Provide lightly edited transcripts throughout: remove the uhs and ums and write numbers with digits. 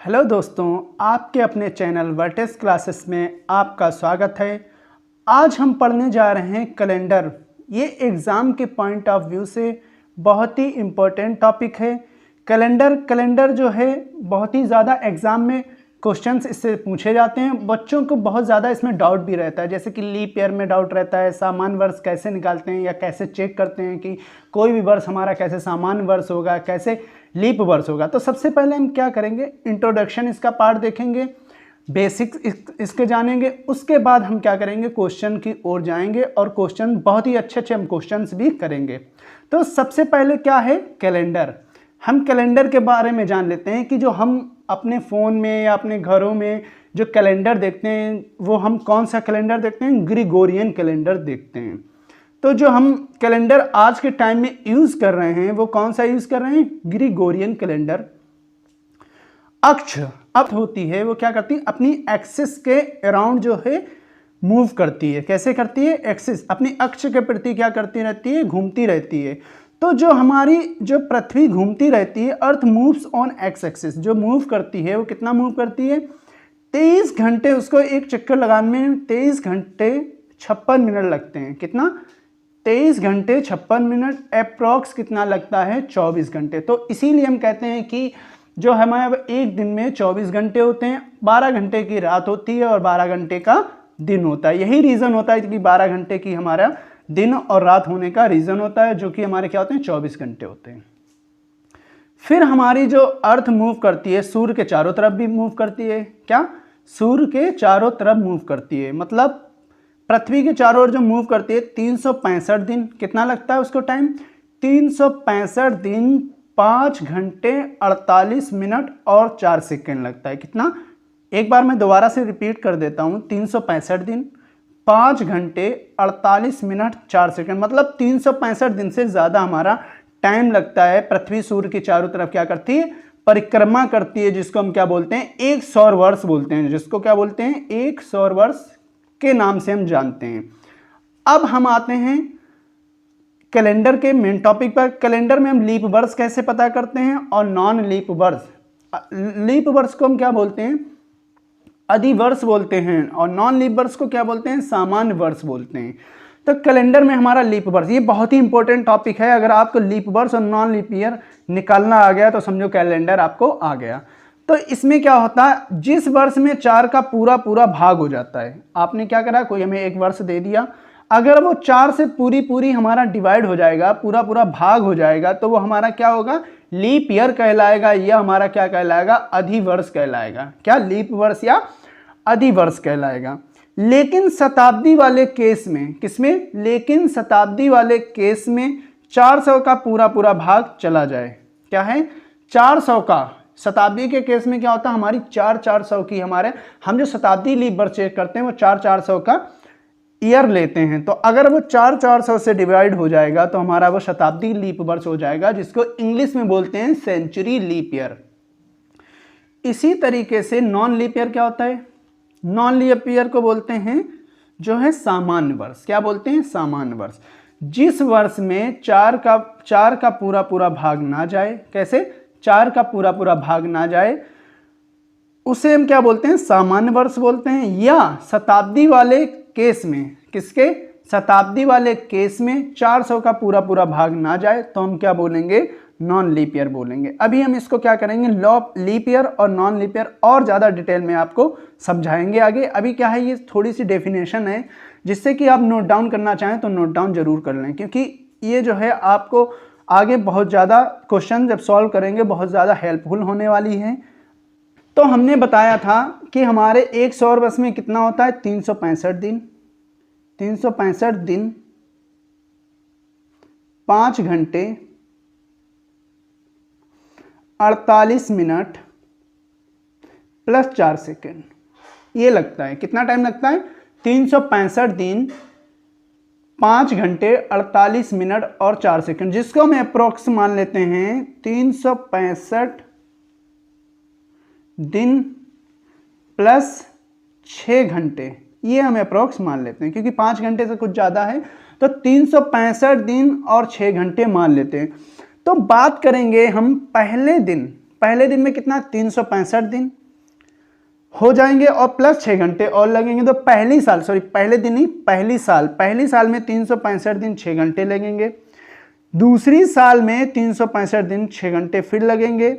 Hello दोस्तों, आपके अपने चैनल वर्टेक्स क्लासेस में आपका स्वागत है। आज हम पढ़ने जा रहे हैं कैलेंडर। ये एग्ज़ाम के पॉइंट ऑफ व्यू से बहुत ही इम्पोर्टेंट टॉपिक है। कैलेंडर जो है बहुत ही ज़्यादा एग्ज़ाम में क्वेश्चंस इससे पूछे जाते हैं। बच्चों को बहुत ज़्यादा इसमें डाउट भी रहता है, जैसे कि लीप ईयर में डाउट रहता है, सामान्य वर्ष कैसे निकालते हैं या कैसे चेक करते हैं कि कोई भी वर्ष हमारा कैसे सामान्य वर्ष होगा, कैसे लीप वर्ष होगा। तो सबसे पहले हम क्या करेंगे, इंट्रोडक्शन इसका पार्ट देखेंगे, बेसिक्स इसके जानेंगे। उसके बाद हम क्या करेंगे, क्वेश्चन की ओर जाएंगे और क्वेश्चन बहुत ही अच्छे हम क्वेश्चंस भी करेंगे। तो सबसे पहले क्या है कैलेंडर। हम कैलेंडर के बारे में जान लेते हैं कि जो हम अपने फ़ोन में या अपने घरों में जो कैलेंडर देखते हैं वो हम कौन सा कैलेंडर देखते हैं, ग्रिगोरियन कैलेंडर देखते हैं। तो जो हम कैलेंडर आज के टाइम में यूज़ कर रहे हैं वो कौन सा यूज़ कर रहे हैं, ग्रिगोरियन कैलेंडर। अक्ष अब होती है वो क्या करती है, अपनी एक्सिस के अराउंड जो है मूव करती है। कैसे करती है, एक्सिस अपनी अक्ष के प्रति क्या करती रहती है, घूमती रहती है। तो जो हमारी जो पृथ्वी घूमती रहती है, earth moves on x axis, जो मूव करती है वो कितना मूव करती है, 23 घंटे उसको एक चक्कर लगाने में 23 घंटे 56 मिनट लगते हैं। कितना, 23 घंटे 56 मिनट, अप्रॉक्स कितना लगता है, 24 घंटे। तो इसीलिए हम कहते हैं कि जो हमारे एक दिन में 24 घंटे होते हैं, 12 घंटे की रात होती है और 12 घंटे का दिन होता है। यही रीज़न होता है कि 12 घंटे की हमारा दिन और रात होने का रीज़न होता है, जो कि हमारे क्या होते हैं, 24 घंटे होते हैं। फिर हमारी जो अर्थ मूव करती है सूर्य के चारों तरफ भी मूव करती है। क्या, सूर्य के चारों तरफ मूव करती है, मतलब पृथ्वी के चारों ओर जो मूव करती है 365 दिन। कितना लगता है उसको टाइम, 365 दिन 5 घंटे 48 मिनट और 4 सेकेंड लगता है। कितना, एक बार मैं दोबारा से रिपीट कर देता हूँ, 365 दिन 5 घंटे 48 मिनट 4 सेकेंड, मतलब 365 दिन से ज़्यादा हमारा टाइम लगता है। पृथ्वी सूर्य के चारों तरफ क्या करती है, परिक्रमा करती है, जिसको हम क्या बोलते हैं, एक सौर वर्ष बोलते हैं, जिसको क्या बोलते हैं, एक सौर वर्ष के नाम से हम जानते हैं। अब हम आते हैं कैलेंडर के मेन टॉपिक पर। कैलेंडर में हम लीप वर्ष कैसे पता करते हैं और नॉन लीप वर्ष। लीप वर्ष को हम क्या बोलते हैं, अधिवर्ष बोलते हैं, और नॉन लीप वर्ष को क्या बोलते हैं, सामान्य वर्ष बोलते हैं। तो कैलेंडर में हमारा लीप वर्ष ये बहुत ही इंपॉर्टेंट टॉपिक है। अगर आपको लीप वर्ष और नॉन लीप ईयर निकालना आ गया तो समझो कैलेंडर आपको आ गया। तो इसमें क्या होता है, जिस वर्ष में 4 का पूरा भाग हो जाता है, आपने क्या करा, कोई हमें एक वर्ष दे दिया, अगर वो 4 से पूरी हमारा डिवाइड हो जाएगा, पूरा भाग हो जाएगा, तो वो हमारा क्या होगा, लीप ईयर कहलाएगा, या हमारा क्या कहलाएगा, अधिवर्ष कहलाएगा। क्या, लीप वर्ष या अधिवर्ष कहलाएगा। लेकिन शताब्दी वाले केस में, किसमें, लेकिन शताब्दी वाले केस में 400 का पूरा भाग चला जाए। क्या है, 400 का। शताब्दी के केस में क्या होता है, हमारी 400 की हमारे, हम जो शताब्दी लीप वर्ष चेक करते हैं वो 400 का ईयर लेते हैं। तो अगर वो 400 से डिवाइड हो जाएगा तो हमारा वो शताब्दी लीप वर्ष हो जाएगा, जिसको इंग्लिश में बोलते हैं सेंचुरी लीप ईयर। इसी तरीके से नॉन लीप ईयर क्या होता है, नॉन लीप ईयर को बोलते हैं जो है सामान्य वर्ष। क्या बोलते हैं, सामान्य वर्ष। जिस वर्ष में 4 का पूरा भाग ना जाए, कैसे, 4 का पूरा भाग ना जाए, उसे हम क्या बोलते हैं, सामान्य वर्ष बोलते हैं। या शताब्दी वाले केस में, किसके, शताब्दी वाले केस में 400 का पूरा भाग ना जाए तो हम क्या बोलेंगे, नॉन लीप ईयर बोलेंगे। अभी हम इसको क्या करेंगे, लीप ईयर और नॉन लीप ईयर और ज़्यादा डिटेल में आपको समझाएंगे आगे। अभी क्या है, ये थोड़ी सी डेफिनेशन है, जिससे कि आप नोट डाउन करना चाहें तो नोट डाउन जरूर कर लें, क्योंकि ये जो है आपको आगे बहुत ज़्यादा क्वेश्चन जब सॉल्व करेंगे बहुत ज़्यादा हेल्पफुल होने वाली है। तो हमने बताया था कि हमारे एक सौर वर्ष में कितना होता है, 365 दिन। 365 दिन 5 घंटे 48 मिनट प्लस 4 सेकेंड, ये लगता है। कितना टाइम लगता है, 365 दिन 5 घंटे 48 मिनट और 4 सेकेंड, जिसको हम अप्रोक्स मान लेते हैं 365 दिन प्लस 6 घंटे, ये हम अप्रोक्स मान लेते हैं, क्योंकि 5 घंटे से कुछ ज़्यादा है तो 365 दिन और 6 घंटे मान लेते हैं। तो बात करेंगे हम पहले दिन, पहले दिन में कितना 365 दिन हो जाएंगे और प्लस 6 घंटे और लगेंगे। तो पहली साल में 365 दिन 6 घंटे लगेंगे, दूसरी साल में 365 दिन 6 घंटे फिर लगेंगे,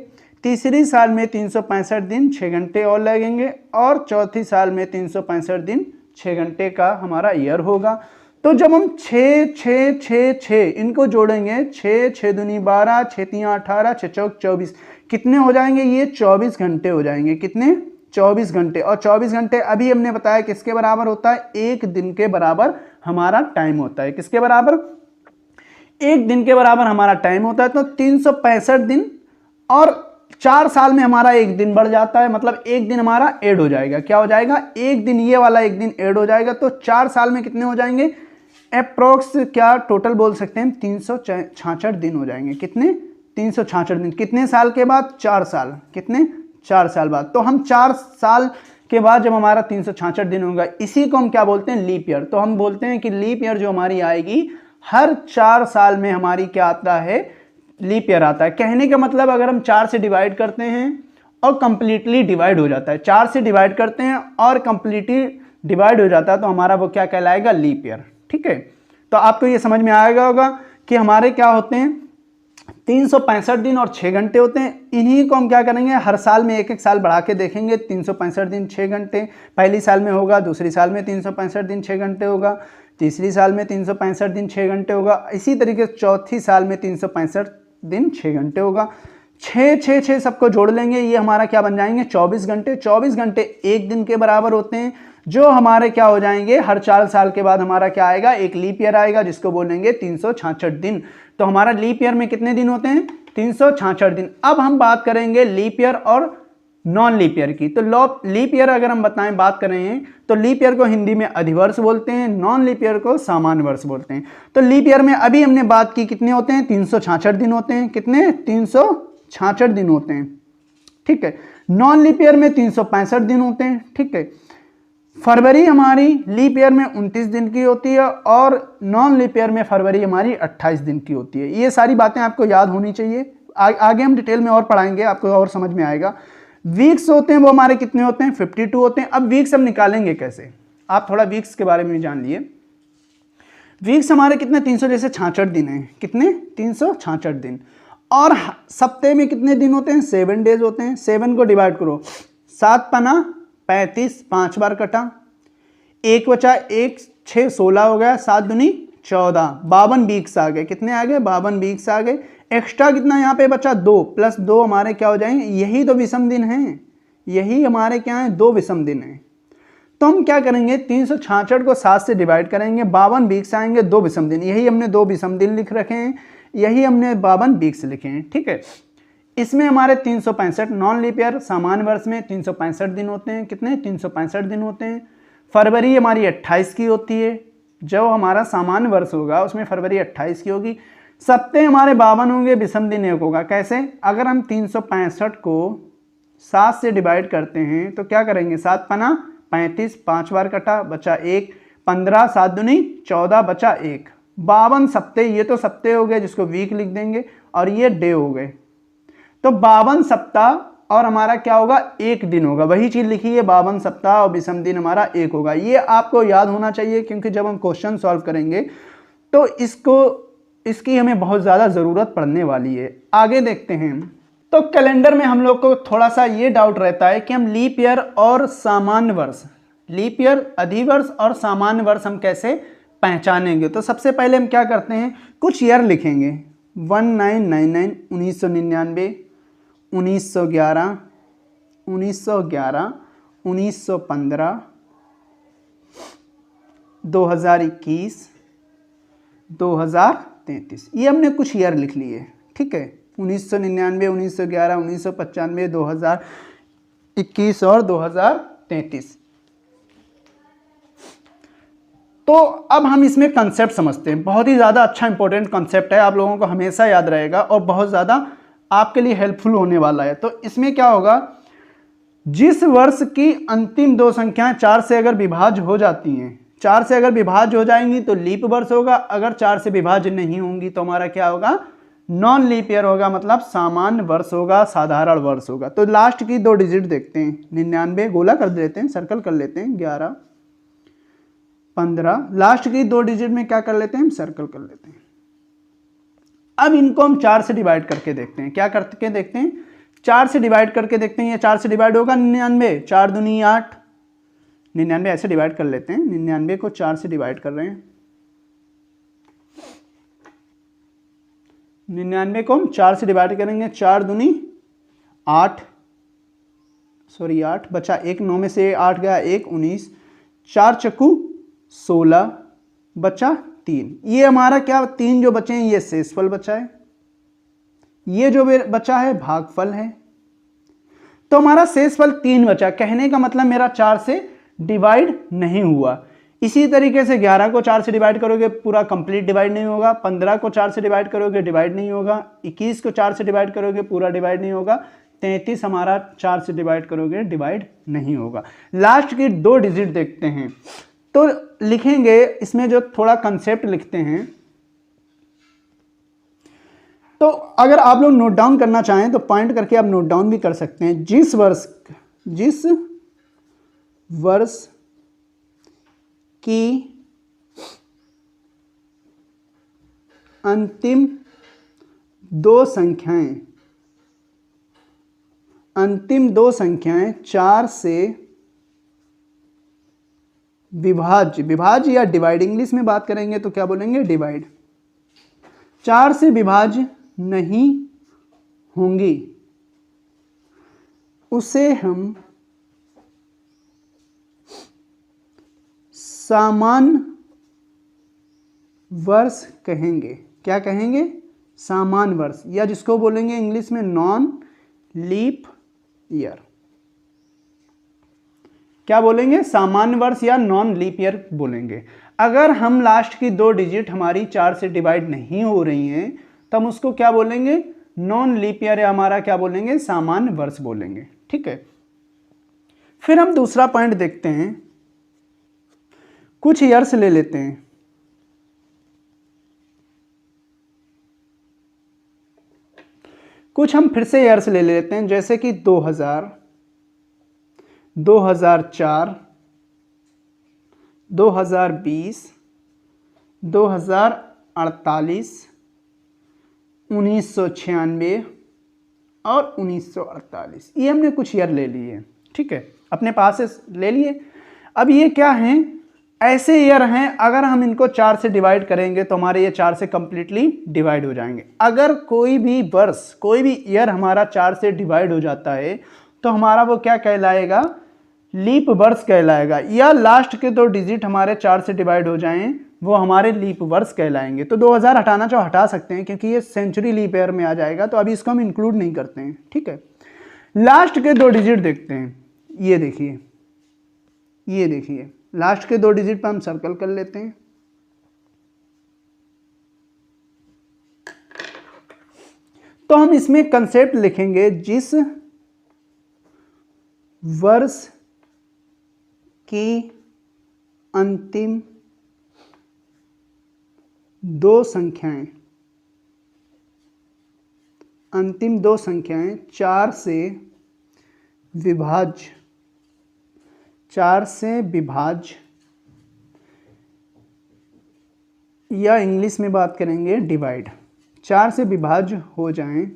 तीसरी साल में 365 दिन 6 घंटे और लगेंगे और चौथी साल में 365 दिन 6 घंटे का हमारा ईयर होगा। तो जब हम 6 इनको जोड़ेंगे, 6 दूनी 12, 6 तियां 18, 6 चौक 24, कितने हो जाएंगे? ये 24 घंटे हो जाएंगे। कितने? 24 घंटे। और 24 घंटे अभी हमने बताया किसके बराबर होता है? एक दिन के बराबर हमारा टाइम होता है। किसके बराबर? एक दिन के बराबर हमारा टाइम होता है। तो 365 दिन और 4 साल में हमारा एक दिन बढ़ जाता है, मतलब एक दिन हमारा ऐड हो जाएगा। क्या हो जाएगा? एक दिन, ये वाला एक दिन ऐड हो जाएगा। तो 4 साल में कितने हो जाएंगे? अप्रोक्स क्या टोटल बोल सकते हैं? 366 दिन हो जाएंगे। कितने? 366 दिन। कितने साल के बाद? 4 साल। कितने? 4 साल बाद। तो हम 4 साल के बाद जब हमारा 366 दिन होगा, इसी को हम क्या बोलते हैं? Leap year. तो हम बोलते हैं कि लीप ईयर जो हमारी आएगी, हर 4 साल में हमारी क्या आता है? लीप ईयर आता है। कहने का मतलब अगर हम 4 से डिवाइड करते हैं और कंप्लीटली डिवाइड हो जाता है, 4 से डिवाइड करते हैं और कंप्लीटली डिवाइड हो जाता है, तो हमारा वो क्या कहलाएगा? Leap year. ठीक है, तो आपको ये समझ में आएगा होगा कि हमारे क्या होते हैं? 365 दिन और 6 घंटे होते हैं। इन्हीं को हम क्या करेंगे? हर साल में एक एक साल बढ़ा के देखेंगे। 365 दिन 6 घंटे पहली साल में होगा, दूसरी साल में 365 दिन 6 घंटे होगा, तीसरी साल में 365 दिन 6 घंटे होगा, इसी तरीके से चौथी साल में 365 दिन 6 घंटे होगा। 6 सबको जोड़ लेंगे, ये हमारा क्या बन जाएंगे? 24 घंटे। 24 घंटे एक दिन के बराबर होते हैं, जो हमारे क्या हो जाएंगे? हर 4 साल के बाद हमारा क्या आएगा? एक लीप ईयर आएगा, जिसको बोलेंगे 366 दिन। तो हमारा लीप ईयर में कितने दिन होते हैं? 366 दिन। अब हम बात करेंगे लीप ईयर और नॉन लीप ईयर की। तो लीप ईयर अगर हम बात कर रहे हैं, तो लीप ईयर को हिंदी में अधिवर्ष बोलते हैं, नॉन लीप ईयर को सामान्य वर्ष बोलते हैं। तो लीप ईयर में अभी हमने बात की, कितने होते हैं? 366 दिन होते हैं। कितने? 366 दिन होते हैं। ठीक है। नॉन लीप ईयर में 365 दिन होते हैं। ठीक है। फरवरी हमारी लीप ईयर में 29 दिन की होती है और नॉन लीप ईयर में फरवरी हमारी 28 दिन की होती है। ये सारी बातें आपको याद होनी चाहिए। आगे हम डिटेल में और पढ़ाएंगे, आपको और समझ में आएगा। वीक्स होते हैं वो हमारे कितने होते हैं? 52 होते हैं। अब वीक्स हम निकालेंगे कैसे? आप थोड़ा वीक्स के बारे में जान लिए। वीक्स हमारे कितने? 366 दिन हैं। कितने? 366 दिन। और सप्ताह में कितने दिन होते हैं? 7 डेज होते हैं। 7 को डिवाइड करो, 7 पना 35, 5 बार कटा, 1 बचा 1, 6 16 हो गया, 7 दूनी 14, 52 वीक्स आ गए। कितने आ गए? 52 वीक्स आ गए। एक्स्ट्रा कितना यहाँ पे बचा? 2 प्लस 2 हमारे क्या हो जाएंगे? यही तो विषम दिन हैं। यही हमारे क्या है? 2 विषम दिन हैं। तो हम क्या करेंगे? 366 को 7 से डिवाइड करेंगे, 52 वीक्स आएंगे, 2 विषम दिन। यही हमने 2 विषम दिन लिख रखे हैं, यही हमने 52 वीक्स लिखे हैं। ठीक है। इसमें हमारे 365 नॉन लीप ईयर सामान्य वर्ष में 365 दिन होते हैं। कितने? 365 दिन होते हैं। फरवरी हमारी 28 की होती है, जो हमारा सामान्य वर्ष होगा उसमें फरवरी 28 की होगी। सप्ताह हमारे 52 होंगे, विषम दिन 1 होगा। कैसे? अगर हम 365 को 7 से डिवाइड करते हैं तो क्या करेंगे? 7 पना 35, 5 बार कटा, बचा 1, 15, 7 दूनी 14, बचा 1। 52 सप्ताह, ये तो सप्ताह हो गए जिसको वीक लिख देंगे, और ये डे हो गए। तो 52 सप्ताह और हमारा क्या होगा? 1 दिन होगा। वही चीज लिखी है, 52 सप्ताह और विषम दिन हमारा 1 होगा। ये आपको याद होना चाहिए, क्योंकि जब हम क्वेश्चन सॉल्व करेंगे तो इसकी हमें बहुत ज़्यादा ज़रूरत पड़ने वाली है। आगे देखते हैं। तो कैलेंडर में हम लोग को थोड़ा सा ये डाउट रहता है कि हम लीप ईयर और सामान्य वर्ष, लीप ईयर अधिवर्ष और सामान्य वर्ष हम कैसे पहचानेंगे। तो सबसे पहले हम क्या करते हैं? कुछ ईयर लिखेंगे। 1999, 1999, 1911, 1911, 1915, 2021, 2033, ये हमने कुछ ईयर लिख लिए। ठीक है। 1999, 1911, 1995, 2021 और 2033। तो अब हम इसमें कंसेप्ट समझते हैं। बहुत ही ज़्यादा अच्छा इंपॉर्टेंट कंसेप्ट है, आप लोगों को हमेशा याद रहेगा और बहुत ज़्यादा आपके लिए हेल्पफुल होने वाला है। तो इसमें क्या होगा? जिस वर्ष की अंतिम 2 संख्याएं 4 से अगर विभाज्य हो जाती हैं, 4 से अगर विभाज्य हो जाएंगी तो लीप वर्ष होगा। अगर 4 से विभाज्य नहीं होंगी तो हमारा क्या होगा? नॉन लीप ईयर होगा मतलब सामान्य वर्ष होगा, साधारण वर्ष होगा। तो लास्ट की 2 डिजिट देखते हैं, 99 गोला कर देते हैं, सर्कल कर लेते हैं, 11 15, लास्ट की 2 डिजिट में क्या कर लेते हैं, हम सर्कल कर लेते हैं। अब इनको हम 4 से डिवाइड करके देखते हैं, क्या करके देखते हैं, 4 से डिवाइड करके देखते हैं। ये 4 से डिवाइड होगा 99, 4 दूनी 8, 99 ऐसे डिवाइड कर लेते हैं, 99 को 4 से डिवाइड कर रहे हैं, 99 को हम 4 से डिवाइड करेंगे, 4 दूनी 8, सॉरी 8 बचा 1, 9 में से 8 गया 1, 19, 4 चक्कू 16 बचा 3। ये हमारा क्या 3 जो बचे हैं ये शेषफल बचा है, ये जो बचा है भागफल है। तो हमारा शेषफल 3 बचा, कहने का मतलब मेरा 4 से डिवाइड नहीं हुआ। इसी तरीके से 11 को 4 से डिवाइड करोगे पूरा कंप्लीट डिवाइड नहीं होगा, 15 को 4 से डिवाइड करोगे डिवाइड नहीं होगा, 21 को 4 से डिवाइड करोगे पूरा डिवाइड नहीं होगा, 33 हमारा 4 से डिवाइड करोगे डिवाइड नहीं होगा। लास्ट की 2 डिजिट देखते हैं, तो लिखेंगे इसमें जो थोड़ा कंसेप्ट लिखते हैं। तो अगर आप लोग नोट डाउन करना चाहें तो पॉइंट करके आप नोट डाउन भी कर सकते हैं। जिस वर्ष की अंतिम 2 संख्याएं 4 से विभाज्य या डिवाइड, इंग्लिश में बात करेंगे तो क्या बोलेंगे, डिवाइड, 4 से विभाज्य नहीं होंगी, उसे हम सामान्य वर्ष कहेंगे। क्या कहेंगे, सामान्य वर्ष, या जिसको बोलेंगे इंग्लिश में नॉन लीप ईयर। क्या बोलेंगे, सामान्य वर्ष या नॉन लीप ईयर बोलेंगे। अगर हम लास्ट की 2 डिजिट हमारी 4 से डिवाइड नहीं हो रही हैं तो हम उसको क्या बोलेंगे, नॉन लीप ईयर, या हमारा क्या बोलेंगे, सामान्य वर्ष बोलेंगे। ठीक है, फिर हम दूसरा पॉइंट देखते हैं, कुछ ईयर्स ले लेते हैं। कुछ हम फिर से ईयर्स ले लेते हैं, जैसे कि 2000, 2004, 2020, 2048, 1996 और 1948। ये हमने कुछ ईयर ले लिए, ठीक है, अपने पास से ले लिए। अब ये क्या हैं, ऐसे ईयर हैं, अगर हम इनको 4 से डिवाइड करेंगे तो हमारे ये 4 से कंप्लीटली डिवाइड हो जाएंगे। अगर कोई भी वर्ष, कोई भी ईयर हमारा 4 से डिवाइड हो जाता है तो हमारा वो क्या कहलाएगा, लीप वर्ष कहलाएगा, या लास्ट के 2 डिजिट हमारे 4 से डिवाइड हो जाएं वो हमारे लीप वर्ष कहलाएंगे। तो 2000 हटाना चाहो हटा सकते हैं क्योंकि ये सेंचुरी लीप ईयर में आ जाएगा, तो अभी इसको हम इंक्लूड नहीं करते हैं। ठीक है, लास्ट के 2 डिजिट देखते हैं। ये देखिए, ये देखिए, लास्ट के 2 डिजिट पर हम सर्कल कर लेते हैं। तो हम इसमें कंसेप्ट लिखेंगे, जिस वर्ष की अंतिम 2 संख्याएं 4 से विभाज्य, 4 से विभाज्य, या इंग्लिश में बात करेंगे डिवाइड, 4 से विभाज्य हो जाएं,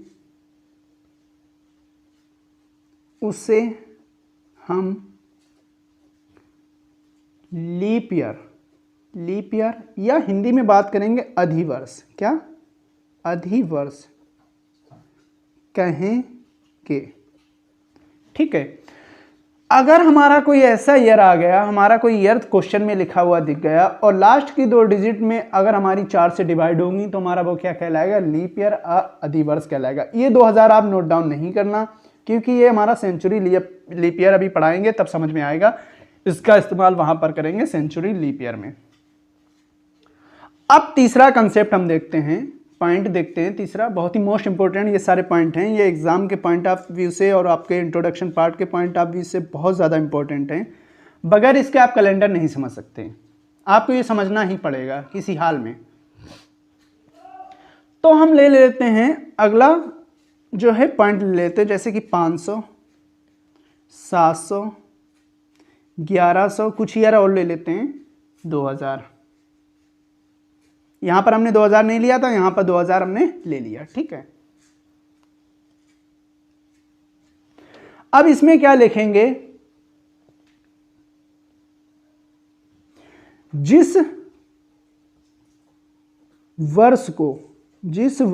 उसे हम लीप ईयर या हिंदी में बात करेंगे अधिवर्ष, क्या अधिवर्ष कहेंगे। ठीक है, अगर हमारा कोई ऐसा ईयर आ गया, हमारा कोई ईयर क्वेश्चन में लिखा हुआ दिख गया और लास्ट की 2 डिजिट में अगर हमारी 4 से डिवाइड होंगी तो हमारा वो क्या कहलाएगा, लीप ईयर अधिवर्ष कहलाएगा। ये 2000 आप नोट डाउन नहीं करना क्योंकि ये हमारा सेंचुरी लीप ईयर अभी पढ़ाएंगे तब समझ में आएगा, इसका इस्तेमाल वहां पर करेंगे सेंचुरी लीप ईयर में। अब तीसरा कंसेप्ट हम देखते हैं, पॉइंट देखते हैं तीसरा, बहुत ही मोस्ट इंपॉर्टेंट। ये सारे पॉइंट हैं, ये एग्जाम के पॉइंट ऑफ व्यू से और आपके इंट्रोडक्शन पार्ट के पॉइंट ऑफ व्यू से बहुत ज़्यादा इंपॉर्टेंट हैं। बगैर इसके आप कैलेंडर नहीं समझ सकते, आपको ये समझना ही पड़ेगा किसी हाल में। तो हम ले लेते हैं अगला जो है पॉइंट ले लेते हैं, जैसे कि 500, 700, 1100, कुछ ईयर और ले लेते हैं 2000। यहां पर हमने 2000 नहीं लिया था, यहां पर 2000 हमने ले लिया, ठीक है। अब इसमें क्या लिखेंगे, जिस वर्ष को 400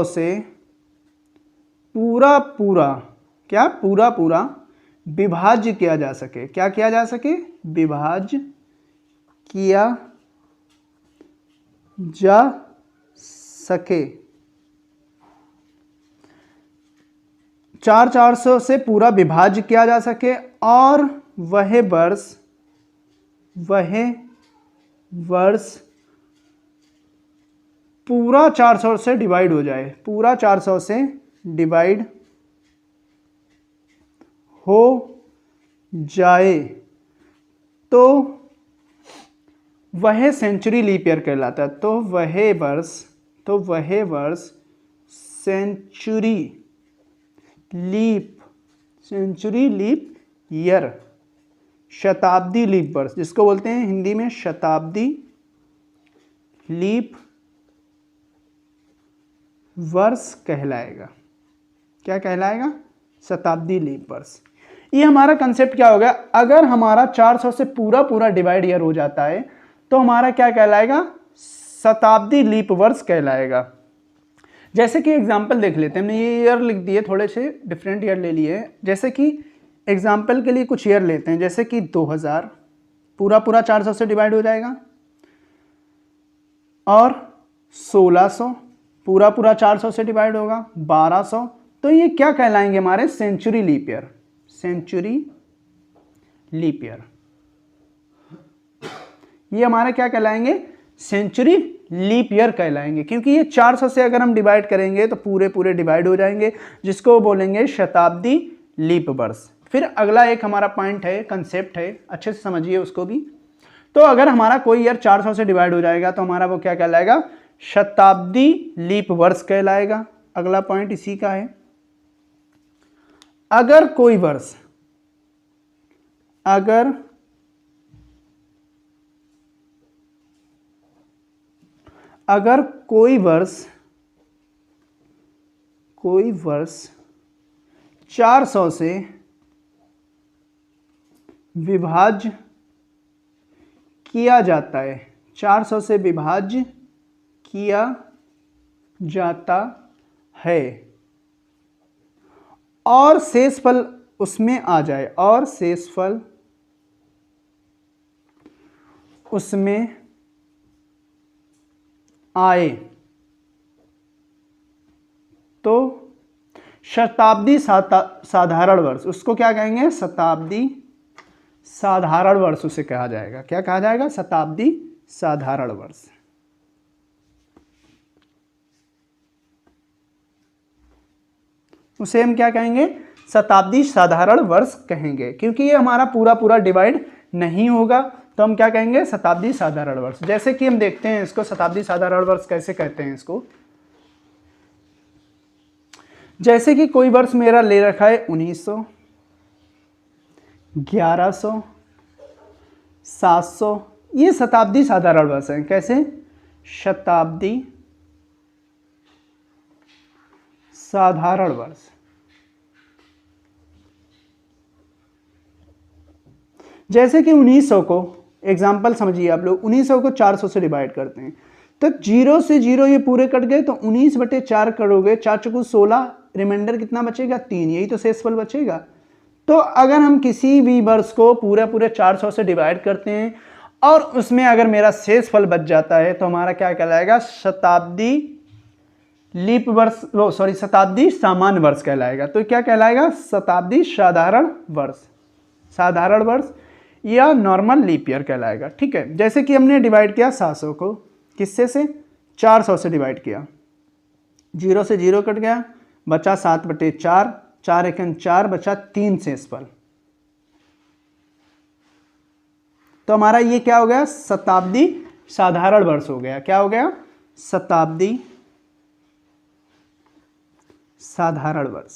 से पूरा पूरा विभाज्य किया जा सके। क्या किया जा सके? विभाज्य किया जा सके। 400 से पूरा विभाज्य किया जा सके और वह वर्ष पूरा 400 से डिवाइड हो जाए, पूरा 400 से डिवाइड हो जाए, तो वह सेंचुरी लीप ईयर कहलाता है। तो वह वर्ष सेंचुरी लीप ईयर, शताब्दी लीप वर्ष, जिसको बोलते हैं हिंदी में शताब्दी लीप वर्ष कहलाएगा। क्या कहलाएगा? शताब्दी लीप वर्ष। ये हमारा कंसेप्ट क्या हो गया, अगर हमारा 400 से पूरा डिवाइड ईयर हो जाता है तो हमारा क्या कहलाएगा? शताब्दी लीप वर्ष कहलाएगा। जैसे कि एग्जाम्पल देख लेते हैं, हमने ये ईयर लिख दिए, थोड़े से डिफरेंट ईयर ले लिए हैं। जैसे कि एग्जाम्पल के लिए कुछ ईयर लेते हैं, जैसे कि 2000 पूरा 400 से डिवाइड हो जाएगा, और 1600 पूरा 400 से डिवाइड होगा, 1200। तो ये क्या कहलाएंगे? हमारे century leap year, century leap year. ये हमारे क्या कहलाएंगे? सेंचुरी लीप ईयर कहलाएंगे, क्योंकि ये 400 से अगर हम डिवाइड करेंगे तो पूरे डिवाइड हो जाएंगे, जिसको बोलेंगे शताब्दी लीप वर्ष। फिर अगला एक हमारा पॉइंट है, कंसेप्ट है, अच्छे से समझिए उसको भी। तो अगर हमारा कोई ईयर 400 से डिवाइड हो जाएगा तो हमारा वो क्या कहलाएगा? शताब्दी लीप वर्ष कहलाएगा। अगला पॉइंट इसी का है, अगर कोई वर्ष अगर कोई वर्ष 400 से विभाज्य किया जाता है, 400 से विभाज्य किया जाता है और शेषफल उसमें आ जाए, और शेषफल उसमें आए, तो शताब्दी साधारण वर्ष, उसको क्या कहेंगे? शताब्दी साधारण वर्ष उसे कहा जाएगा। क्या कहा जाएगा? शताब्दी साधारण वर्ष। उसे हम क्या कहेंगे? शताब्दी साधारण वर्ष कहेंगे, क्योंकि ये हमारा पूरा डिवाइड नहीं होगा, तो हम क्या कहेंगे? शताब्दी साधारण वर्ष। जैसे कि हम देखते हैं इसको, शताब्दी साधारण वर्ष कैसे कहते हैं इसको। जैसे कि कोई वर्ष मेरा ले रखा है 1900, 1100, 700, ये शताब्दी साधारण वर्ष है। कैसे? शताब्दी साधारण वर्ष। जैसे कि 1900 को, एग्जाम्पल समझिए आप लोग, 1900 को 400 से डिवाइड करते हैं, तो 0 से 0 ये पूरे कट गए, तो 19/4 करोगे, 4 चौको 16, रिमाइंडर कितना बचेगा? 3, यही तो शेषफल बचेगा। तो अगर हम किसी भी वर्ष को पूरे 400 से डिवाइड करते हैं और उसमें अगर मेरा शेषफल बच जाता है तो हमारा क्या कहलाएगा? शताब्दी लीप वर्ष, शताब्दी सामान्य वर्ष कहलाएगा। तो क्या कहलाएगा? शताब्दी साधारण वर्ष, साधारण वर्ष या नॉर्मल लीप ईयर कहलाएगा। ठीक है, जैसे कि हमने डिवाइड किया 700 को, किससे से? 400 से डिवाइड किया, 0 से 0 कट गया, बचा 7/4, 4 एकम 4, बचा 3 शेषफल। तो हमारा ये क्या हो गया, शताब्दी साधारण वर्ष हो गया। क्या हो गया, शताब्दी साधारण वर्ष।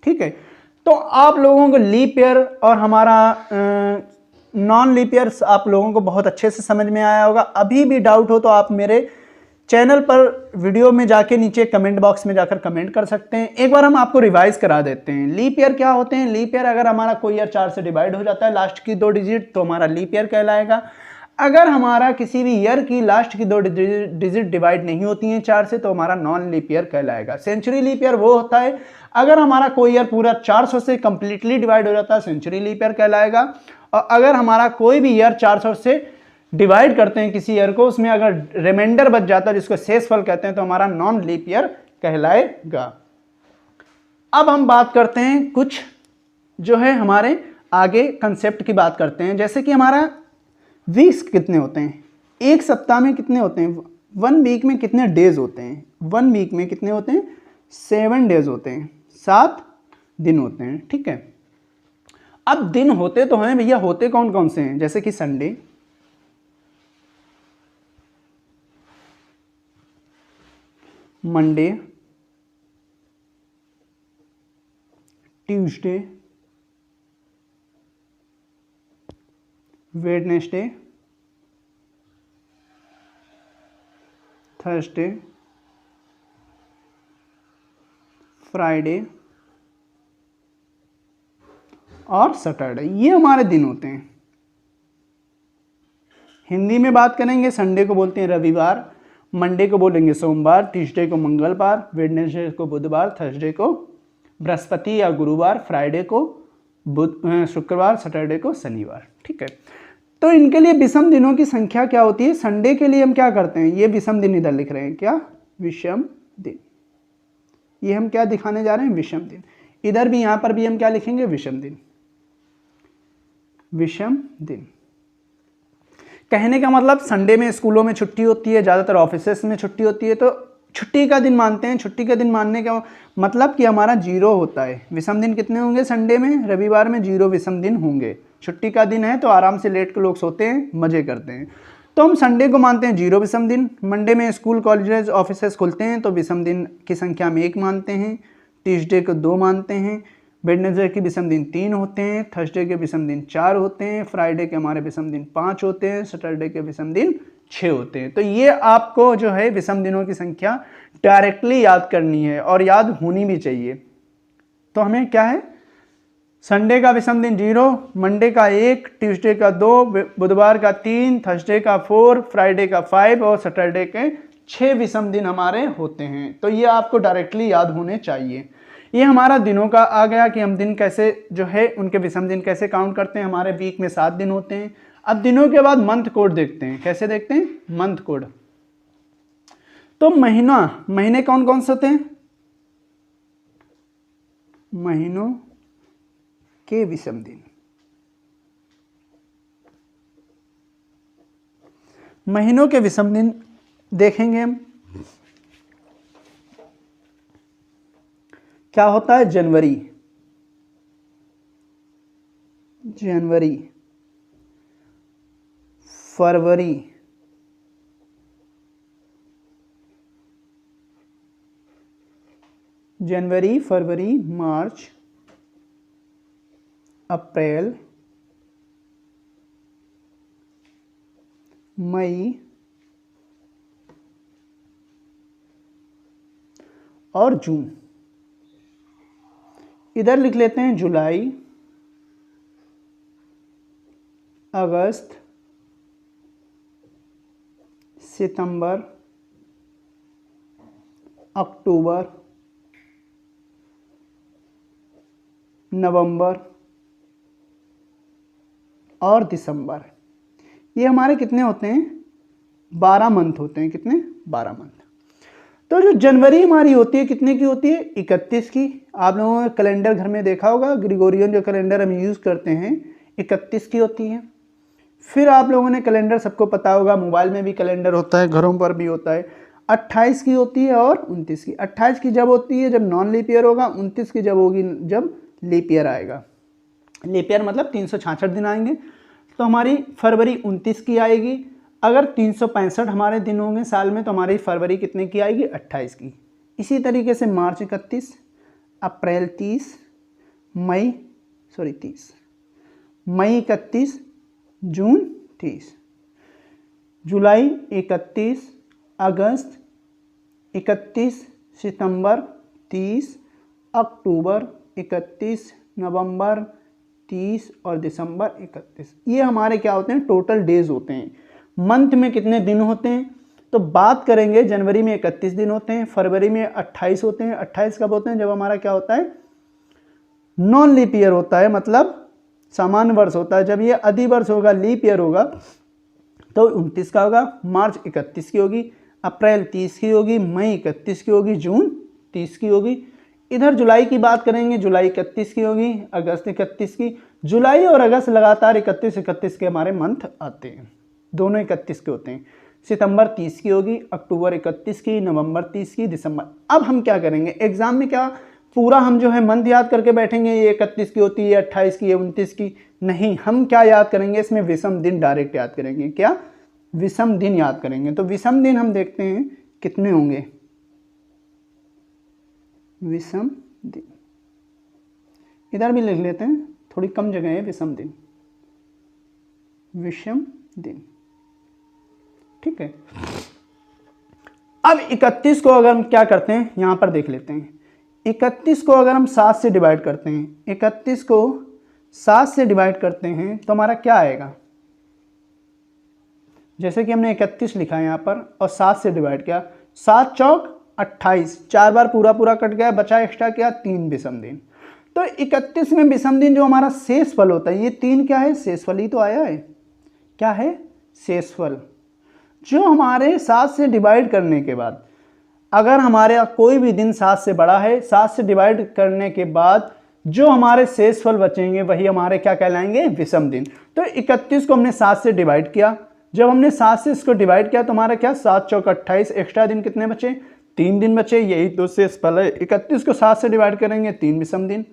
ठीक है, तो आप लोगों को लीप ईयर और हमारा नॉन लीप ईयर आप लोगों को बहुत अच्छे से समझ में आया होगा। अभी भी डाउट हो तो आप मेरे चैनल पर वीडियो में जाके नीचे कमेंट बॉक्स में जाकर कमेंट कर सकते हैं। एक बार हम आपको रिवाइज करा देते हैं। लीप ईयर क्या होते हैं? लीप ईयर अगर हमारा कोई ईयर 4 से डिवाइड हो जाता है लास्ट की 2 डिजिट तो हमारा लीप ईयर कहलाएगा। अगर हमारा किसी भी ईयर की लास्ट की 2 डिजिट डिवाइड नहीं होती हैं 4 से तो हमारा नॉन लीप ईयर कहलाएगा। सेंचुरी लीप ईयर वो होता है अगर हमारा कोई ईयर पूरा 400 से कंप्लीटली डिवाइड हो जाता है, सेंचुरी लीप ईयर कहलाएगा। और अगर हमारा कोई भी ईयर 400 से डिवाइड करते हैं किसी ईयर को, उसमें अगर रिमाइंडर बच जाता है जिसको शेषफल कहते हैं तो हमारा नॉन लीप ईयर कहलाएगा। अब हम बात करते हैं कुछ जो है हमारे आगे कंसेप्ट की बात करते हैं। जैसे कि हमारा वीक्स कितने होते हैं, एक सप्ताह में कितने होते हैं, 1 वीक में कितने डेज होते हैं, 1 वीक में कितने होते हैं, 7 डेज होते हैं, 7 दिन होते हैं। ठीक है, अब दिन होते तो हैं भैया, होते कौन कौन से हैं? जैसे कि Sunday, Monday, Tuesday, Wednesday, Thursday, Friday और सैटरडे, ये हमारे दिन होते हैं। हिंदी में बात करेंगे, संडे को बोलते हैं रविवार, मंडे को बोलेंगे सोमवार, ट्यूसडे को मंगलवार, वेडनेसडे को बुधवार, थर्सडे को बृहस्पति या गुरुवार, फ्राइडे को शुक्रवार, सैटरडे को शनिवार। ठीक है, तो इनके लिए विषम दिनों की संख्या क्या होती है? संडे के लिए हम क्या करते हैं, ये विषम दिन इधर लिख रहे हैं, क्या विषम दिन, ये हम क्या दिखाने जा रहे हैं, विषम दिन। इधर भी यहां पर भी हम क्या लिखेंगे, विषम दिन, विषम दिन। कहने का मतलब संडे में स्कूलों में छुट्टी होती है, ज़्यादातर ऑफिसेस में छुट्टी होती है, तो छुट्टी का दिन मानते हैं। छुट्टी का दिन मानने का मतलब कि हमारा 0 होता है। विषम दिन कितने होंगे संडे में, रविवार में 0 विषम दिन होंगे। छुट्टी का दिन है तो आराम से लेट के लोग सोते हैं, मज़े करते हैं, तो हम संडे को मानते हैं 0 विषम दिन। मंडे में स्कूल कॉलेजेस ऑफिसेस खुलते हैं तो विषम दिन की संख्या में 1 मानते हैं, ट्यूसडे को 2 मानते हैं, वेडनेसडे के विषम दिन 3 होते हैं, थर्सडे के विषम दिन 4 होते हैं, फ्राइडे के हमारे विषम दिन 5 होते हैं, सैटरडे के विषम दिन 6 होते हैं। तो ये आपको जो है विषम दिनों की संख्या डायरेक्टली याद करनी है और याद होनी भी चाहिए। तो हमें क्या है, संडे का विषम दिन 0, मंडे का 1, ट्यूसडे का 2, बुधवार का 3, थर्सडे का 4, फ्राइडे का 5 और सैटरडे के 6 विषम दिन हमारे होते हैं। तो ये आपको डायरेक्टली याद होने चाहिए। ये हमारा दिनों का आ गया कि हम दिन कैसे जो है उनके विषम दिन कैसे काउंट करते हैं। हमारे वीक में 7 दिन होते हैं। अब दिनों के बाद मंथ कोड देखते हैं। कैसे देखते हैं, मंथ कोड। तो महीने कौन कौन से होते हैं, महीनों के विषम दिन। महीनों के विषम दिन देखेंगे हम। क्या होता है, जनवरी, फरवरी, मार्च, अप्रैल, मई और जून। इधर लिख लेते हैं जुलाई, अगस्त, सितंबर, अक्टूबर, नवंबर और दिसंबर। ये हमारे कितने होते हैं, 12 मंथ होते हैं। कितने, 12 मंथ। तो जो जनवरी हमारी होती है कितने की होती है, 31 की। आप लोगों ने कैलेंडर घर में देखा होगा, ग्रिगोरियन जो कैलेंडर हम यूज़ करते हैं 31 की होती है। फिर आप लोगों ने कैलेंडर सबको पता होगा, मोबाइल में भी कैलेंडर होता है, घरों पर भी होता है, 28 की होती है और 29 की। 28 की जब होती है जब नॉन लीप ईयर होगा, 29 की जब होगी जब लीप ईयर आएगा। लीप ईयर मतलब 366 दिन आएंगे। तो हमारी फरवरी 29 की आएगी। अगर 365 हमारे दिन होंगे साल में तो हमारी फरवरी कितने की आएगी, 28 की। इसी तरीके से मार्च 31, अप्रैल 30, मई 31, जून 30, जुलाई 31, अगस्त 31, सितंबर 30, अक्टूबर 31, नवंबर 30 और दिसंबर 31। ये हमारे क्या होते हैं, टोटल डेज होते हैं। मंथ में कितने दिन होते हैं तो बात करेंगे, जनवरी में 31 दिन होते हैं, फरवरी में 28 होते हैं। 28 कब होते हैं, जब हमारा क्या होता है, नॉन लीप ईयर होता है, मतलब सामान्य वर्ष होता है। जब ये अधिवर्ष होगा, लीप ईयर होगा, तो 29 का होगा, मार्च 31 की होगी, अप्रैल 30 की होगी, मई 31 की होगी, जून 30 की होगी। इधर जुलाई की बात करेंगे, जुलाई 31 की होगी, अगस्त 31 की। जुलाई और अगस्त लगातार 31 के हमारे मंथ आते हैं, दोनों 31 के होते हैं। सितंबर 30 की होगी, अक्टूबर 31 की, नवंबर 30 की, दिसंबर। अब हम क्या करेंगे, एग्जाम में क्या पूरा हम जो है मंथ याद करके बैठेंगे, ये 31 की होती है, 28 की, ये 29 की, नहीं। हम क्या याद करेंगे, इसमें विषम दिन डायरेक्ट याद करेंगे। क्या, विषम दिन याद करेंगे। तो विषम दिन हम देखते हैं कितने होंगे, विषम दिन इधर भी लिख लेते हैं, थोड़ी कम जगह है विषम दिन, विषम दिन, ठीक है। अब 31 को अगर हम क्या करते हैं, यहां पर देख लेते हैं। 31 को अगर हम 7 से डिवाइड करते हैं, 31 को 7 से डिवाइड करते हैं तो हमारा क्या आएगा, जैसे कि हमने 31 लिखा है यहाँ पर और 7 से डिवाइड किया, 7 चौक 28, 4 बार पूरा पूरा कट गया, बचा एक्स्ट्रा क्या, 3 विषम दिन। तो 31 में विषम दिन जो हमारा शेषफल होता है, ये 3 क्या है, शेषफल ही तो आया है। क्या है, शेषफल। जो हमारे 7 से डिवाइड करने के बाद, अगर हमारे कोई भी दिन 7 से बड़ा है, 7 से डिवाइड करने के बाद जो हमारे शेषफल बचेंगे वही हमारे क्या कहलाएंगे, विषम दिन। तो 31 को हमने 7 से डिवाइड किया, जब हमने 7 से इसको डिवाइड किया तो हमारा क्या, 7 चौक 28, एक्स्ट्रा दिन कितने बचे, 3 दिन बचे, यही तो शेषफल है। 31 को 7 से डिवाइड करेंगे, 3 विषम दिन।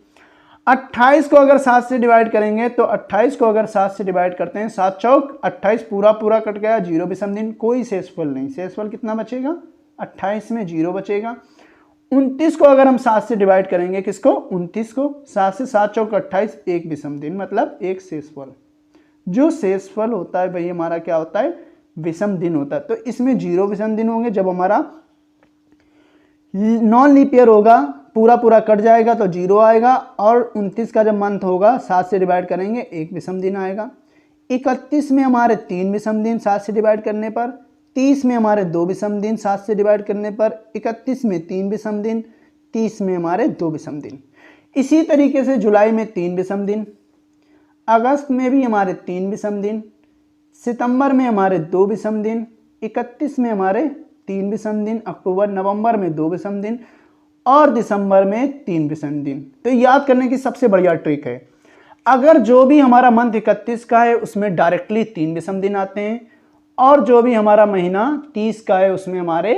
28 को अगर 7 से डिवाइड करेंगे तो 28 को अगर 7 से डिवाइड करते हैं, 7 चौक 28 पूरा पूरा कट गया, 0 विषम दिन, कोई शेषफल नहीं। शेषफल कितना बचेगा, 28 में 0 बचेगा। 29 को अगर हम 7 से डिवाइड करेंगे, किसको, 29 को, 7 से 7 चौक 28, 1 विषम दिन, मतलब 1 शेषफल। जो शेषफल होता है वही हमारा क्या होता है, विषम दिन होता है। तो इसमें 0 विषम दिन होंगे। जब हमारा नॉन लीप ईयर होगा, पूरा पूरा कट जाएगा तो 0 आएगा, और 29 का जब मंथ होगा 7 से डिवाइड करेंगे, 1 विषम दिन आएगा। 31 में हमारे 3 विषम दिन 7 से डिवाइड करने पर, 30 में हमारे 2 विषम दिन 7 से डिवाइड करने पर, 31 में 3 विषम दिन, 30 में हमारे 2 विषम दिन। इसी तरीके से जुलाई में 3 विषम दिन, अगस्त में भी हमारे 3 विषम दिन, सितंबर में हमारे 2 विषम दिन, 31 में हमारे 3 विषम दिन, अक्टूबर नवंबर में 2 विषम दिन, और दिसंबर में 3 विषम दिन। तो याद करने की सबसे बढ़िया ट्रिक है, अगर जो भी हमारा मंथ 31 का है उसमें डायरेक्टली 3 विषम दिन आते हैं, और जो भी हमारा महीना 30 का है उसमें हमारे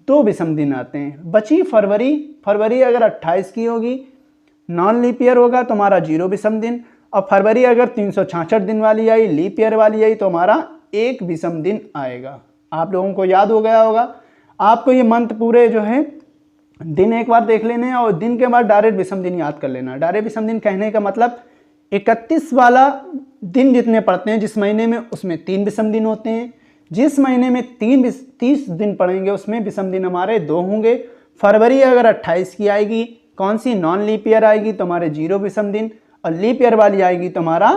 2 विषम दिन आते हैं। बची फरवरी, फरवरी अगर 28 की होगी, नॉन लीप ईयर होगा तो हमारा 0 विषम दिन, और फरवरी अगर 366 दिन वाली आई, लीप ईयर वाली आई, तो हमारा 1 विषम दिन आएगा। आप लोगों को याद हो गया होगा। आपको ये मंथ पूरे जो है दिन एक बार देख लेने हैं और दिन के बाद डायरेक्ट विषम दिन याद कर लेना। डायरेक्ट विषम दिन कहने का मतलब 31 वाला दिन जितने पड़ते हैं जिस महीने में, उसमें 3 विषम दिन होते हैं। जिस महीने में 30 दिन पड़ेंगे उसमें विषम दिन हमारे 2 होंगे। फरवरी अगर 28 की आएगी, कौन सी, नॉन लीप ईयर आएगी तो हमारे 0 विषम दिन, और लीप ईयर वाली आएगी तो हमारा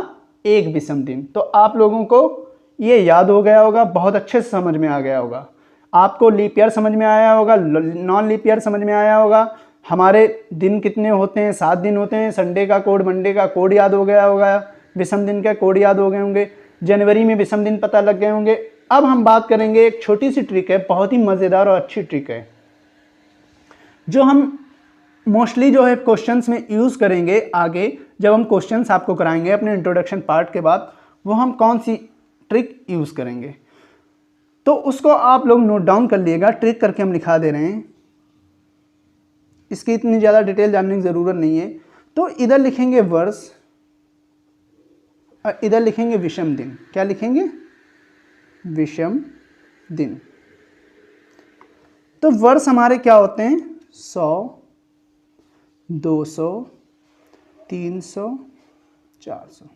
1 विषम दिन। तो आप लोगों को ये याद हो गया होगा, बहुत अच्छे से समझ में आ गया होगा। आपको लीप ईयर समझ में आया होगा, नॉन लीप ईयर समझ में आया होगा, हमारे दिन कितने होते हैं, 7 दिन होते हैं, संडे का कोड, मंडे का कोड याद हो गया होगा, विषम दिन का कोड याद हो गए होंगे, जनवरी में विषम दिन पता लग गए होंगे। अब हम बात करेंगे, एक छोटी सी ट्रिक है, बहुत ही मज़ेदार और अच्छी ट्रिक है, जो हम मोस्टली जो है क्वेश्चंस में यूज़ करेंगे आगे, जब हम क्वेश्चंस आपको कराएंगे अपने इंट्रोडक्शन पार्ट के बाद, वो हम कौन सी ट्रिक यूज़ करेंगे, तो उसको आप लोग नोट डाउन कर लिएगा। ट्रिक करके हम लिखा दे रहे हैं, इसकी इतनी ज़्यादा डिटेल जानने की ज़रूरत नहीं है। तो इधर लिखेंगे वर्ष, और इधर लिखेंगे विषम दिन। क्या लिखेंगे? विषम दिन। तो वर्ष हमारे क्या होते हैं? 100, 200, 300, 400।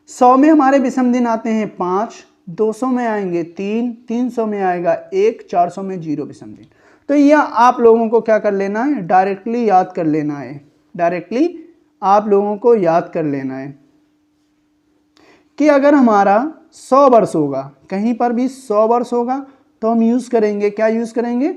100 में हमारे विषम दिन आते हैं 5, 200 में आएंगे 3, 300 में आएगा 1, 400 में 0 विषम दिन। तो यह आप लोगों को क्या कर लेना है? डायरेक्टली याद कर लेना है। डायरेक्टली आप लोगों को याद कर लेना है कि अगर हमारा 100 वर्ष होगा, कहीं पर भी 100 वर्ष होगा, तो हम यूज़ करेंगे, क्या यूज़ करेंगे?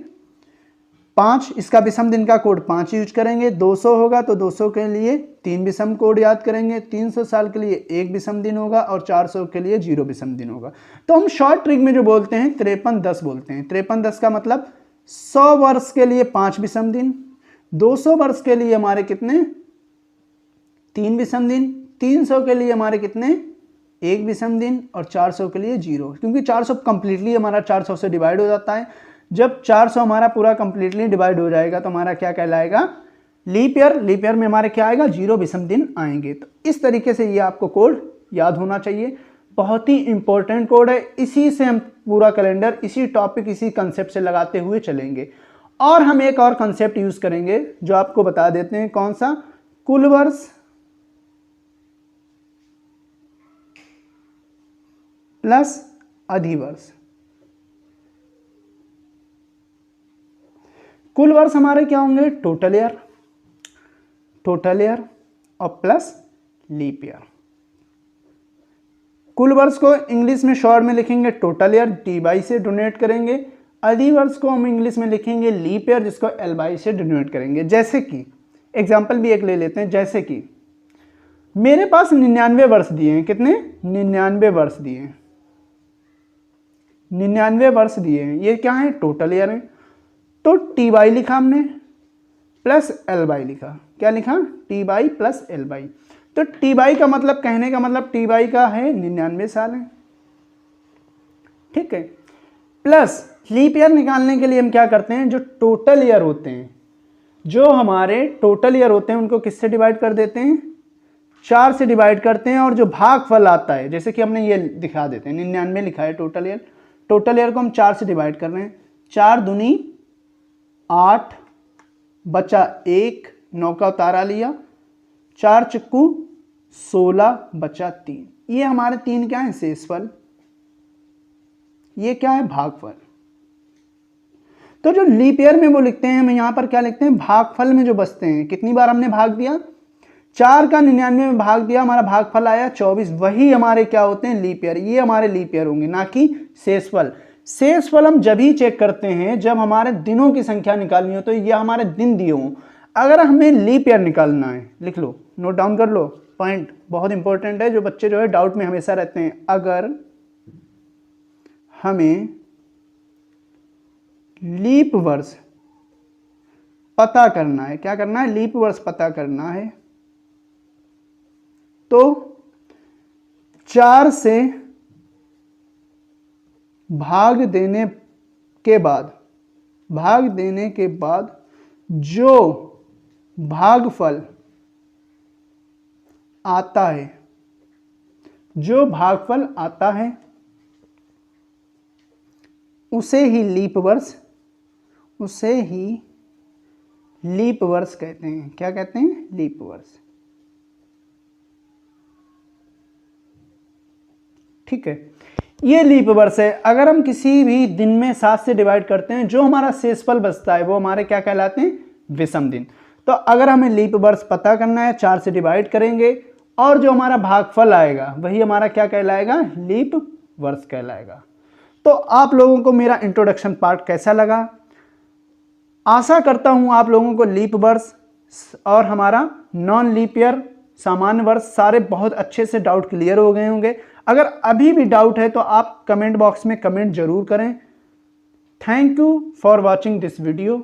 5, इसका विषम दिन का कोड 5 यूज करेंगे। 200 होगा तो 200 के लिए 3 विषम कोड याद करेंगे। 300 साल के लिए 1 विषम दिन होगा और 400 के लिए 0 विषम दिन होगा। तो हम शॉर्ट ट्रिक में जो बोलते हैं 5310 बोलते हैं। 5310 का मतलब 100 वर्ष के लिए 5 विषम दिन, 200 वर्ष के लिए हमारे कितने? 3 विषम दिन, 300 के लिए हमारे कितने? 1 विषम दिन और 400 के लिए 0, क्योंकि 400 कंप्लीटली हमारा 400 से डिवाइड हो जाता है। जब 400 हमारा पूरा कंप्लीटली डिवाइड हो जाएगा तो हमारा क्या कहलाएगा? Leap year. लीप ईयर में हमारे क्या आएगा? 0 विषम दिन आएंगे। तो इस तरीके से ये आपको कोड याद होना चाहिए। बहुत ही इंपॉर्टेंट कोड है। इसी से हम पूरा कैलेंडर, इसी टॉपिक, इसी कंसेप्ट से लगाते हुए चलेंगे। और हम एक और कंसेप्ट यूज करेंगे जो आपको बता देते हैं। कौन सा? कुल वर्ष प्लस अधिवर्ष। कुल वर्ष हमारे क्या होंगे? टोटल ईयर, टोटल ईयर और प्लस लीप ईयर। कुल वर्ष को इंग्लिश में शॉर्ट में लिखेंगे टोटल ईयर, टी/, से डोनेट करेंगे। अधिवर्ष को हम इंग्लिश में लिखेंगे लीप ईयर, जिसको L/, से डोनेट करेंगे। जैसे कि एग्जाम्पल भी एक ले लेते हैं। जैसे कि मेरे पास 99 वर्ष दिए हैं। कितने? 99 वर्ष दिए हैं। 99 वर्ष दिए हैं। ये क्या है? टोटल ईयर है। तो T/, लिखा हमने प्लस L/, लिखा। क्या लिखा? T/, plus L/। तो T/, का मतलब, कहने का मतलब T/, का है 99 साल है। ठीक है। प्लस लीप ईयर निकालने के लिए हम क्या करते हैं? जो टोटल ईयर होते हैं, जो हमारे टोटल ईयर होते हैं, उनको किससे डिवाइड कर देते हैं? 4 से डिवाइड करते हैं। और जो भागफल आता है, जैसे कि हमने ये दिखा देते हैं, 99 लिखा है टोटल ईयर। टोटल ईयर को हम 4 से डिवाइड कर रहे हैं। 4 दूनी 8, बचा 1, 9 का उतारा लिया, 4 चक्कू 16, बचा 3। ये हमारे 3 क्या है? शेषफल। ये क्या है? भागफल। तो जो लीप ईयर में वो लिखते हैं, हम यहां पर क्या लिखते हैं? भागफल में जो बचते हैं। कितनी बार हमने भाग दिया? 4 का 99 में भाग दिया, हमारा भागफल आया 24। वही हमारे क्या होते हैं? Leap year. ये हमारे लीप ईयर होंगे, ना कि शेषफल। शेषफल हम जब ही चेक करते हैं जब हमारे दिनों की संख्या निकालनी हो। तो ये हमारे दिन दिए हों। अगर हमें लीप ईयर निकालना है, लिख लो, नोट डाउन कर लो, पॉइंट बहुत इंपॉर्टेंट है, जो बच्चे जो है डाउट में हमेशा रहते हैं। अगर हमें लीप वर्ष पता करना है, क्या करना है? लीप वर्ष पता करना है, तो 4 से भाग देने के बाद जो भागफल आता है, उसे ही लीप वर्ष कहते हैं। क्या कहते हैं? लीप वर्ष। ठीक है, ये लीप वर्ष है। अगर हम किसी भी दिन में 7 से डिवाइड करते हैं, जो हमारा शेषफल बचता है वो हमारे क्या कहलाते हैं? विषम दिन। तो अगर हमें लीप वर्ष पता करना है, 4 से डिवाइड करेंगे और जो हमारा भागफल आएगा वही हमारा क्या कहलाएगा? लीप वर्ष कहलाएगा। तो आप लोगों को मेरा इंट्रोडक्शन पार्ट कैसा लगा? आशा करता हूं आप लोगों को लीप वर्ष और हमारा नॉन लीप ईयर, सामान्य वर्ष, सारे बहुत अच्छे से डाउट क्लियर हो गए होंगे। अगर अभी भी डाउट है तो आप कमेंट बॉक्स में कमेंट जरूर करें। Thank you for watching this video.